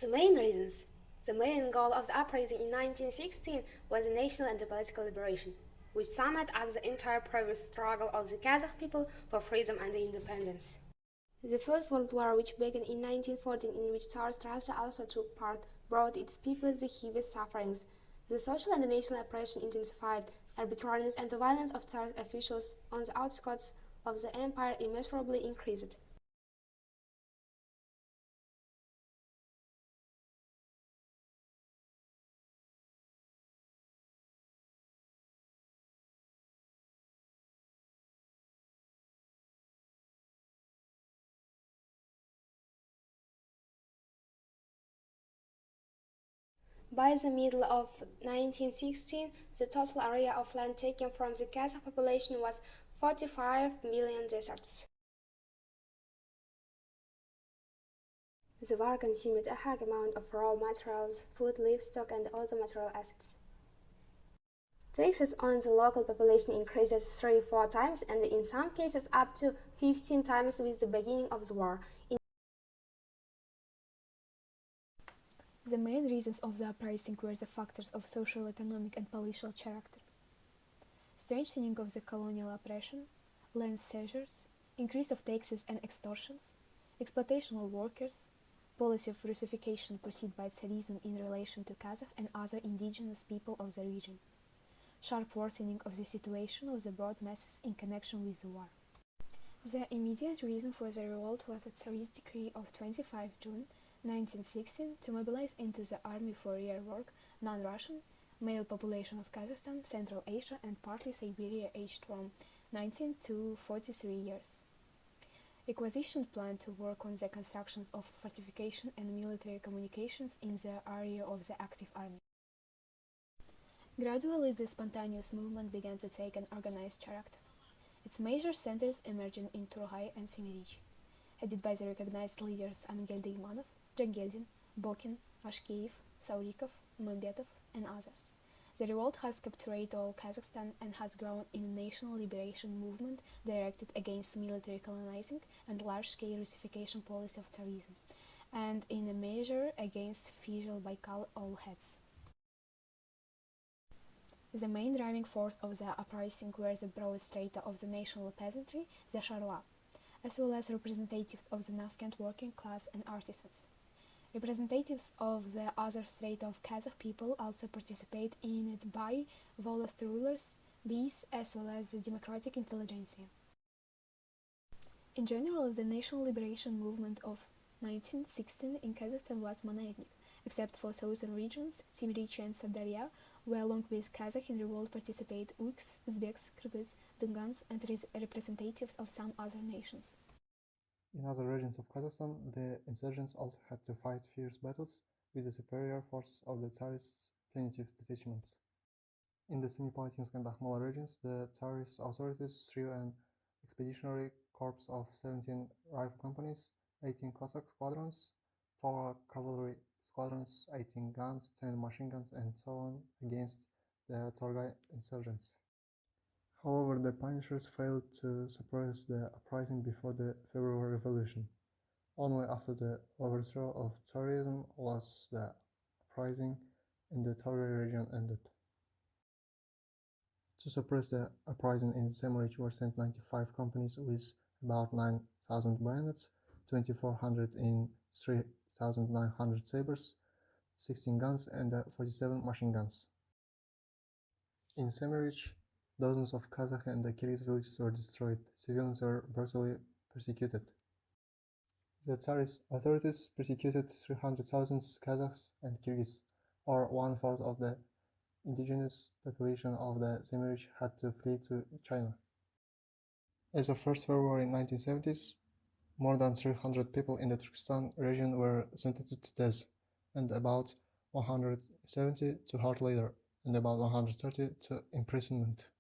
The main reasons. The main goal of the uprising in 1916 was national and political liberation, which summed up the entire previous struggle of the Kazakh people for freedom and independence. The First World War, which began in 1914, in which Tsarist Russia also took part, brought its people the heaviest sufferings. The social and national oppression intensified, arbitrariness and the violence of Tsarist officials on the outskirts of the empire immeasurably increased. By the middle of 1916, the total area of land taken from the Kazakh population was 45 million deserts. The war consumed a high amount of raw materials, food, livestock, and other material assets. Taxes on the local population increased 3-4 times and in some cases up to 15 times with the beginning of the war. The main reasons of the uprising were the factors of social, economic, and political character: strengthening of the colonial oppression, land seizures, increase of taxes and extortions, exploitation of workers, policy of Russification pursued by Tsarism in relation to Kazakh and other indigenous people of the region, sharp worsening of the situation of the broad masses in connection with the war. The immediate reason for the revolt was the Tsarist decree of 25 June 1916 to mobilize into the army for rear work non-Russian male population of Kazakhstan, Central Asia, and partly Siberia aged from 19 to 43 years. Requisitioned planned to work on the constructions of fortification and military communications in the area of the active army. Gradually, the spontaneous movement began to take an organized character. Its major centers emerging in Turgay and Semirich, headed by the recognized leaders Amangelde Imanov, Jangeldin, Bokin, Ashkeyev, Saurikov, Mambetov, and others. The revolt has captured all Kazakhstan and has grown in a national liberation movement directed against military colonizing and large-scale Russification policy of Tsarism, and in a measure against Fizhel Baikal all heads. The main driving force of the uprising were the broad strata of the national peasantry, the Sharwa, as well as representatives of the Naskent working class and artisans. Representatives of the other strata of Kazakh people also participate in it by Volast rulers, bees, as well as the democratic intelligentsia. In general, the national liberation movement of 1916 in Kazakhstan was monoethnic, except for southern regions, Semirich and Sirdarya, where along with Kazakh in revolt participate Uyghurs, Uzbeks, Kyrgyz, Dungans, and representatives of some other nations. In other regions of Kazakhstan, the insurgents also had to fight fierce battles with the superior force of the Tsarist punitive detachments. In the Semipalatinsk and Akhmala regions, the Tsarist authorities threw an expeditionary corps of 17 rifle companies, 18 Cossack squadrons, 4 cavalry squadrons, 18 guns, 10 machine guns, and so on against the Torgay insurgents. However, the Punishers failed to suppress the uprising before the February Revolution. Only after the overthrow of Tsarism was the uprising in the Torgay region ended. To suppress the uprising in Semirich were sent 95 companies with about 9,000 bayonets, 2,400 in 3,900 sabers, 16 guns, and 47 machine guns. In Semirich, dozens of Kazakh and Kyrgyz villages were destroyed. Civilians were brutally persecuted. The Tsarist authorities persecuted 300,000 Kazakhs and Kyrgyz, or 1/4 of the indigenous population of the Semirich had to flee to China. As of 1st February 1970s, more than 300 people in the Turkestan region were sentenced to death, and about 170 to hard labor, and about 130 to imprisonment.